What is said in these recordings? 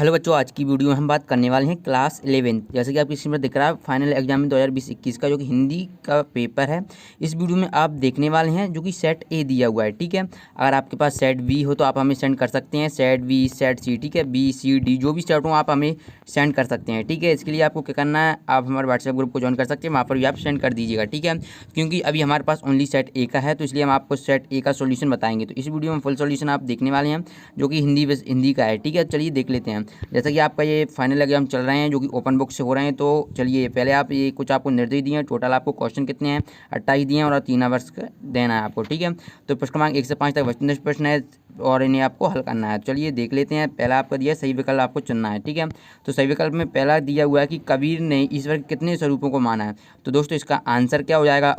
Hello बच्चों, आज की वीडियो में हम बात करने वाले हैं क्लास 11। जैसे कि आपकी स्क्रीन पर दिख रहा है फाइनल एग्जाम में 2020-21 का जो कि हिंदी का पेपर है। इस वीडियो में आप देखने वाले हैं जो कि सेट ए दिया हुआ है। ठीक है, अगर आपके पास सेट बी हो तो आप हमें सेंड कर सकते हैं, सेट बी, सेट सी, ठीक है, बी सी डी जो भी सेट हो आप हमें सेंड कर सकते हैं। ठीक है, इसके लिए आपको क्या करना है, आप हमारे व्हाट्सएप ग्रुप को ज्वाइन कर सकते हैं, वहाँ पर भी आप सेंड कर दीजिएगा। ठीक है, क्योंकि अभी हमारे पास ओनली सेट ए का है तो इसलिए हम आपको सेट ए का सोल्यूशन बताएंगे। तो इस वीडियो में फुल सोल्यूशन आप देखने वाले हैं जो कि हिंदी का है। ठीक है, चलिए देख लेते हैं। जैसा कि आपका ये फाइनल एग्जाम चल रहे हैं जो कि ओपन बुक से हो रहे हैं, तो चलिए पहले आप ये कुछ आपको निर्देश दिए हैं। टोटल आपको क्वेश्चन कितने हैं, 28 दिए हैं और 3 आवर्स का देना है आपको। ठीक है, तो प्रश्न क्रमांक 1 से 5 तक 25 प्रश्न है और इन्हें आपको हल करना है। चलिए देख लेते हैं। पहला आपका दिया सही विकल्प आपको चुनना है। ठीक है, तो सही विकल्प में पहला दिया हुआ है कि कबीर ने ईश्वर के कितने स्वरूपों को माना है। तो दोस्तों इसका आंसर क्या हो जाएगा,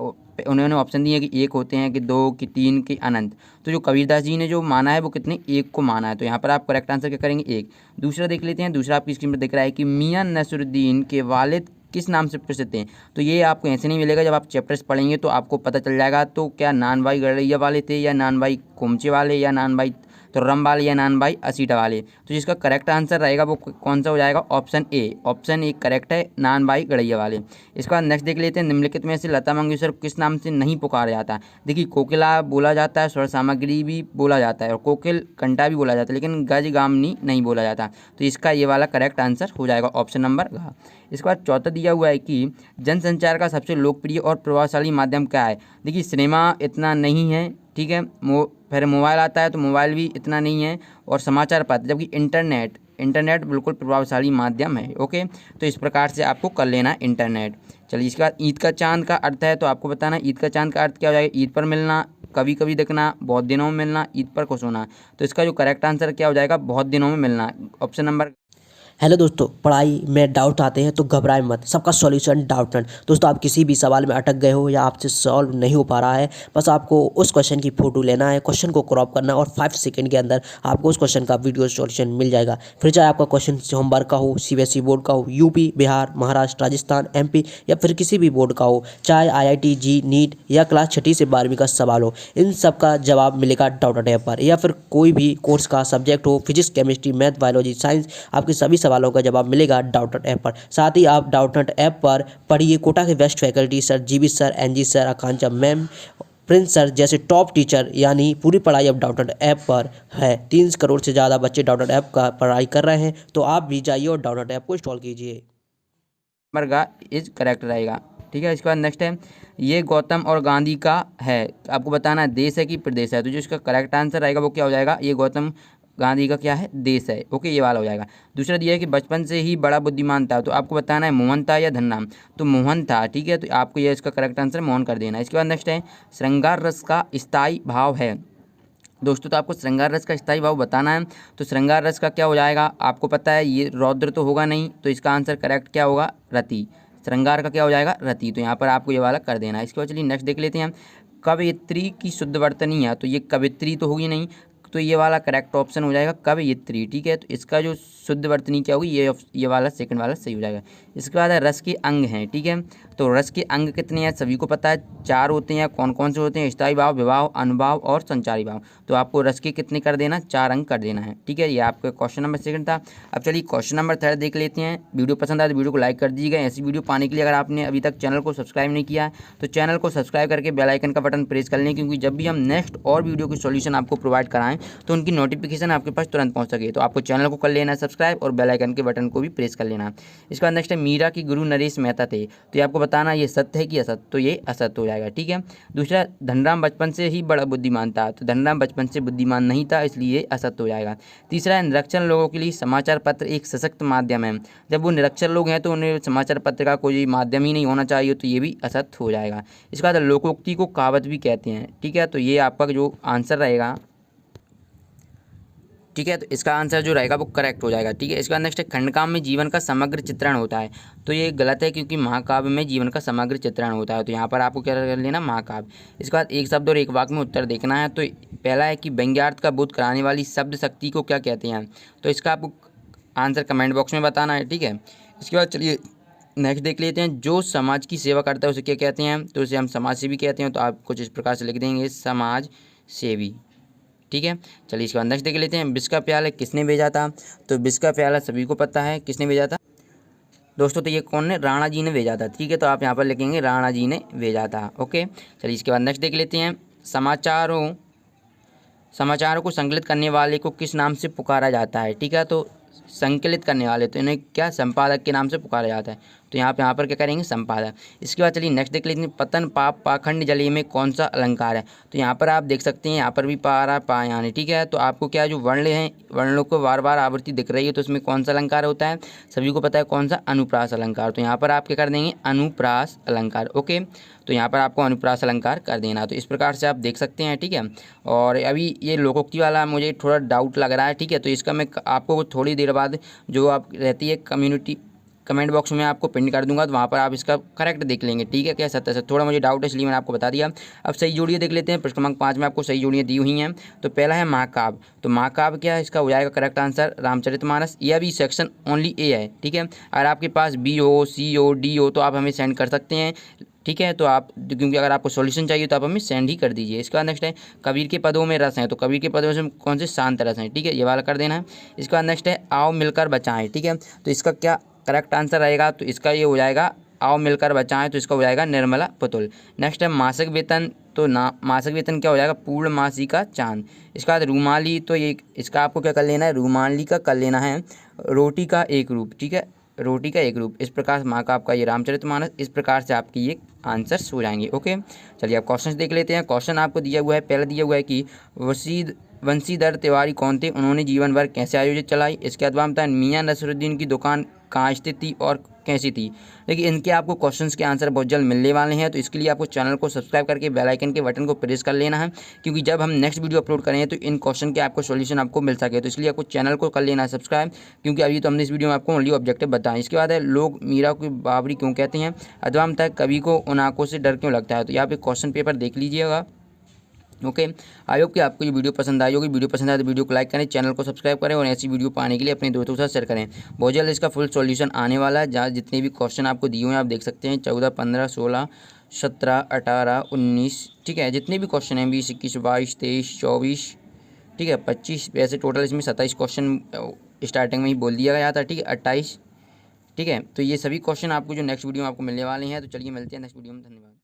उन्होंने ऑप्शन दिए कि 1 होते हैं, कि 2, कि 3, कि अनंत। तो जो कबीरदास जी ने जो माना है वो कितने, 1 को माना है। तो यहाँ पर आप करेक्ट आंसर क्या करेंगे, 1। दूसरा देख लेते हैं। दूसरा आपकी स्क्रीन पर दिख रहा है कि मियां नसरुद्दीन के वालिद किस नाम से प्रसिद्ध हैं। तो ये आपको ऐसे नहीं मिलेगा, जब आप चैप्टर्स पढ़ेंगे तो आपको पता चल जाएगा। तो क्या नान भाई गड़ैया वाले थे, या नान भाई कोमचे वाले, या नान भाई तुर्रम वाले, या नान भाई असीटा वाले। तो जिसका करेक्ट आंसर रहेगा वो कौन सा हो जाएगा, option A. Option A correct है, नान भाई गड़ैया वाले। इसका नेक्स्ट देख लेते हैं। निम्नलिखित में से लता मंगेशकर को किस नाम से नहीं पुकारा जाता। देखिए कोकिला बोला जाता है, स्वर सामग्री भी बोला जाता है और कोकिल घंटा भी बोला जाता है, लेकिन गज गामनी नहीं बोला जाता। तो इसका ये वाला करेक्ट आंसर हो जाएगा ऑप्शन नंबर घ। इसके बाद चौथा दिया हुआ है कि जनसंचार का सबसे लोकप्रिय और प्रभावशाली माध्यम क्या है। देखिए सिनेमा इतना नहीं है, ठीक है, फिर मोबाइल आता है तो मोबाइल भी इतना नहीं है, और समाचार पत्र, जबकि इंटरनेट बिल्कुल प्रभावशाली माध्यम है। ओके, तो इस प्रकार से आपको कर लेना है इंटरनेट। चलिए इसके बाद ईद का चांद का अर्थ है, तो आपको बताना ईद का चांद का अर्थ क्या हो जाएगा, ईद पर मिलना, कभी कभी दिखना, बहुत दिनों में मिलना, ईद पर खुश होना। तो इसका जो करेक्ट आंसर क्या हो जाएगा, बहुत दिनों में मिलना, ऑप्शन नंबर। हेलो दोस्तों, पढ़ाई में डाउट आते हैं तो घबराएं मत, सबका सॉल्यूशन डाउटनेट। दोस्तों आप किसी भी सवाल में अटक गए हो या आपसे सॉल्व नहीं हो पा रहा है, बस आपको उस क्वेश्चन की फोटो लेना है, क्वेश्चन को क्रॉप करना और 5 सेकंड के अंदर आपको उस क्वेश्चन का वीडियो सॉल्यूशन मिल जाएगा। फिर चाहे आपका क्वेश्चन होमवर्क का हो, सीबीएसई बोर्ड का हो, यूपी, बिहार, महाराष्ट्र, राजस्थान, एमपी या फिर किसी भी बोर्ड का हो, चाहे IIT जी, नीट या क्लास 6 से 12वीं का सवाल हो, इन सब का जवाब मिलेगा डाउटनेट ऐप पर। या फिर कोई भी कोर्स का सब्जेक्ट हो, physics, chemistry, math, biology, science, आपके सभी सवालों का जवाब मिलेगा डाउटनेट ऐप पर। साथ ही आप डाउटनेट ऐप पर पढ़िए कोटा के best faculty sir GB sir, NG sir, Akanksha ma'am, Prince sir जैसे टॉप टीचर, यानी पूरी पढ़ाई अब डाउटनेट ऐप पर है। 3 करोड़ से ज़्यादा बच्चे डाउटनेट ऐप का पढ़ाई कर रहे हैं, तो आप भी जाइए और डाउटनेट ऐप को इंस्टॉल कीजिए। नंबर का इज करेक्ट रहेगा। ठीक है, इसके बाद नेक्स्ट है, ये गौतम और गांधी का है, आपको बताना है देश है कि प्रदेश है। तो जो इसका करेक्ट आंसर रहेगा वो क्या हो जाएगा, ये गौतम गांधी का क्या है, देश है। ओके, ये वाला हो जाएगा। दूसरा दिया है कि बचपन से ही बड़ा बुद्धिमान था, तो आपको बताना है मोहन था या धनराम। तो मोहन था। ठीक है, तो आपको ये इसका करेक्ट आंसर मोहन कर देना है। इसके बाद नेक्स्ट है, श्रृंगार रस का स्थायी भाव है। दोस्तों तो आपको श्रृंगार रस का स्थायी भाव बताना है। तो श्रृंगार रस का क्या हो जाएगा, आपको पता है ये रौद्र तो होगा नहीं, तो इसका आंसर करेक्ट क्या होगा, रति। श्रृंगार का क्या हो जाएगा, रति। तो यहाँ पर आपको ये वाला कर देना है। इसके बाद चलिए नेक्स्ट देख लेते हैं। कवयित्री की शुद्ध वर्तनी है, तो ये कवित्री तो होगी नहीं, तो ये वाला करेक्ट ऑप्शन हो जाएगा कवयित्री। ठीक है, तो इसका जो शुद्ध वर्तनी क्या होगी, ये वाला सेकंड वाला सही हो जाएगा। इसके बाद है रस के अंग हैं। ठीक है, तो रस के अंग कितने हैं, सभी को पता है 4 होते हैं। कौन कौन से होते हैं, स्थायी भाव, विभाव, अनुभाव और संचारी भाव। तो आपको रस के कितने कर देना, 4 अंक कर देना है। ठीक है, ये आपका क्वेश्चन नंबर 2 था। अब चलिए क्वेश्चन नंबर 3 देख लेते हैं। वीडियो पसंद आए तो वीडियो को लाइक कर दीजिएगा। ऐसी वीडियो पाने के लिए अगर आपने अभी तक चैनल को सब्सक्राइब नहीं किया है तो चैनल को सब्सक्राइब करके बेल आइकन का बटन प्रेस कर लें, क्योंकि जब भी हम नेक्स्ट और वीडियो की सॉल्यूशन आपको प्रोवाइड कराएं तो उनकी नोटिफिकेशन आपके पास तुरंत पहुंच सके। तो आपको चैनल को कर लेना है सब्सक्राइब और बेल आइकन के बटन को भी प्रेस कर लेना। इसके बाद नेक्स्ट है, मीरा की गुरु नरेश मेहता थे, तो ये आपको बताना ये सत्य है कि असत्य। तो ये असत्य हो जाएगा। ठीक है, दूसरा, धनराम बचपन से ही बड़ा बुद्धिमान था, तो धनराम बचपन से बुद्धिमान नहीं था, इसलिए असत्य हो जाएगा। तीसरा है, निरक्षर लोगों के लिए समाचार पत्र एक सशक्त माध्यम है, जब वो निरक्षर लोग हैं तो उन्हें समाचार पत्र का कोई माध्यम ही नहीं होना चाहिए, तो ये भी असत्य हो जाएगा। इसके बाद लोकोक्ति को कहावत भी कहते हैं। ठीक है, तो ये आपका जो आंसर रहेगा, ठीक है, तो इसका आंसर जो रहेगा वो करेक्ट हो जाएगा। ठीक है, इसके बाद नेक्स्ट है, खंडकाव्य में जीवन का समग्र चित्रण होता है, तो ये गलत है, क्योंकि महाकाव्य में जीवन का समग्र चित्रण होता है। तो यहाँ पर आपको क्या कर लेना, महाकाव्य। इसके बाद एक शब्द और एक वाक्य में उत्तर देखना है। तो पहला है कि व्यंग्यार्थ का बोध कराने वाली शब्द शक्ति को क्या कहते हैं। तो इसका आपको आंसर कमेंट बॉक्स में बताना है। ठीक है, इसके बाद चलिए नेक्स्ट देख लेते हैं। जो समाज की सेवा करता है उसे क्या कहते हैं, तो उसे हम समाज सेवी कहते हैं। तो आप कुछ इस प्रकार से लिख देंगे, समाज सेवी। ठीक है। चलिए इसके बाद नेक्स्ट देख लेते हैं। विष का प्याला किसने भेजा था? तो विष का प्याला सभी को पता है किसने भेजा था दोस्तों, तो ये कौन ने? राणा जी ने भेजा था, ठीक है। तो आप यहाँ पर लिखेंगे राणा जी ने भेजा था, ओके। चलिए इसके बाद नेक्स्ट देख लेते हैं। समाचारों को संकलित करने वाले को किस नाम से पुकारा जाता है? ठीक है, तो संकलित करने वाले, तो इन्हें क्या संपादक के नाम से पुकारा जाता है। तो यहाँ पर क्या करेंगे? संपादक। इसके बाद चलिए नेक्स्ट देख लेते हैं। पतन पाप पाखंड जलीय में कौन सा अलंकार है? तो यहाँ पर आप देख सकते हैं, यहाँ पर भी पारा पायान है, ठीक है। तो आपको क्या जो वर्ण हैं, वर्णों को बार बार आवृत्ति दिख रही है, तो इसमें कौन सा अलंकार होता है? सभी को पता है कौन सा? अनुप्रास अलंकार। तो यहाँ पर आप क्या कर देंगे? अनुप्रास अलंकार, ओके। तो यहाँ पर आपको अनुप्रास अलंकार कर देना। तो इस प्रकार से आप देख सकते हैं, ठीक है। और अभी ये लोकोक्ति वाला मुझे थोड़ा डाउट लग रहा है, ठीक है। तो इसका मैं आपको थोड़ी देर बाद जो आप रहती है कमेंट बॉक्स में आपको पिन कर दूंगा, तो वहाँ पर आप इसका करेक्ट देख लेंगे, ठीक है। क्या सत्य से थोड़ा मुझे डाउट है, इसलिए मैंने आपको बता दिया। अब सही जोड़ियाँ देख लेते हैं। प्रश्न क्रमांक 5 में आपको सही जोड़ियाँ दी हुई हैं। तो पहला है महाकाव्य। तो महाकाव्य क्या है? इसका हो जाएगा करेक्ट आंसर रामचरितमानस। यह भी सेक्शन ओनली ए है, ठीक है। अगर आपके पास बी हो, सी हो, डी हो, तो आप हमें सेंड कर सकते हैं, ठीक है। तो आप, क्योंकि अगर आपको सॉल्यूशन चाहिए तो आप हमें सेंड ही कर दीजिए। इसके बाद नेक्स्ट है कबीर के पदों में रस है। तो कबीर के पदों में कौन से? शांत रस हैं, ठीक है। ये वाला कर देना है। इसके बाद नेक्स्ट है आओ मिलकर बचाएं, ठीक है। तो इसका क्या करेक्ट आंसर रहेगा? तो इसका ये हो जाएगा आओ मिलकर बचाएं, तो इसका हो जाएगा निर्मला पुतुल। नेक्स्ट है मासिक वेतन। तो मासिक वेतन क्या हो जाएगा? पूर्णमासी का चांद। इसके बाद रूमाली, तो ये इसका आपको क्या कर लेना है? रूमाली का कर लेना है रोटी का एक रूप, ठीक है। रोटी का एक रूप। इस प्रकार से माँ का आपका ये रामचरितमानस, इस प्रकार से आपकी ये आंसर्स हो जाएंगे, ओके। चलिए आप क्वेश्चन देख लेते हैं। क्वेश्चन आपको दिया हुआ है, पहले दिया हुआ है कि वंशीधर तिवारी कौन थे? उन्होंने जीवन भर कैसे आयोजित चलाई? इसके बाद बताएं मियाँ नसरुद्दीन की दुकान कहाँ स्थित थी और कैसी थी? देखिए इनके आपको क्वेश्चंस के आंसर बहुत जल्द मिलने वाले हैं, तो इसके लिए आपको चैनल को सब्सक्राइब करके बेल आइकन के बटन को प्रेस कर लेना है, क्योंकि जब हम नेक्स्ट वीडियो अपलोड करें तो इन क्वेश्चन के आपको सॉल्यूशन आपको मिल सके। तो इसलिए आपको चैनल को कर लेना है सब्सक्राइब, क्योंकि अभी तो हमने इस वीडियो में आपको ओनली ऑब्जेक्टिव बताएं। इसके बाद है लोग मीरा को बाबरी क्यों कहते हैं? अथवा तक कवि को उन आंखों से डर क्यों लगता है? तो यहाँ पे क्वेश्चन पेपर देख लीजिएगा, ओके। आई होप कि आपको ये वीडियो पसंद आई होगी। वीडियो पसंद आए तो वीडियो को लाइक करें, चैनल को सब्सक्राइब करें और ऐसी वीडियो पाने के लिए अपने दोस्तों के साथ शेयर करें। बहुत जल्द इसका फुल सॉल्यूशन आने वाला है, जहाँ जितने भी क्वेश्चन आपको दिए हुए हैं आप देख सकते हैं 14, 15, 16, 17, 18, 19, ठीक है। जितने भी क्वेश्चन हैं 20, 21, 22, 23, 24, ठीक है, 25, वैसे टोटल इसमें 27 क्वेश्चन स्टार्टिंग में ही बोल दिया गया था, ठीक है, 28, ठीक है। तो ये सभी क्वेश्चन आपको जो नेक्स्ट वीडियो में आपको मिलने वाले हैं। तो चलिए मिलते हैं नेक्स्ट वीडियो में, धन्यवाद।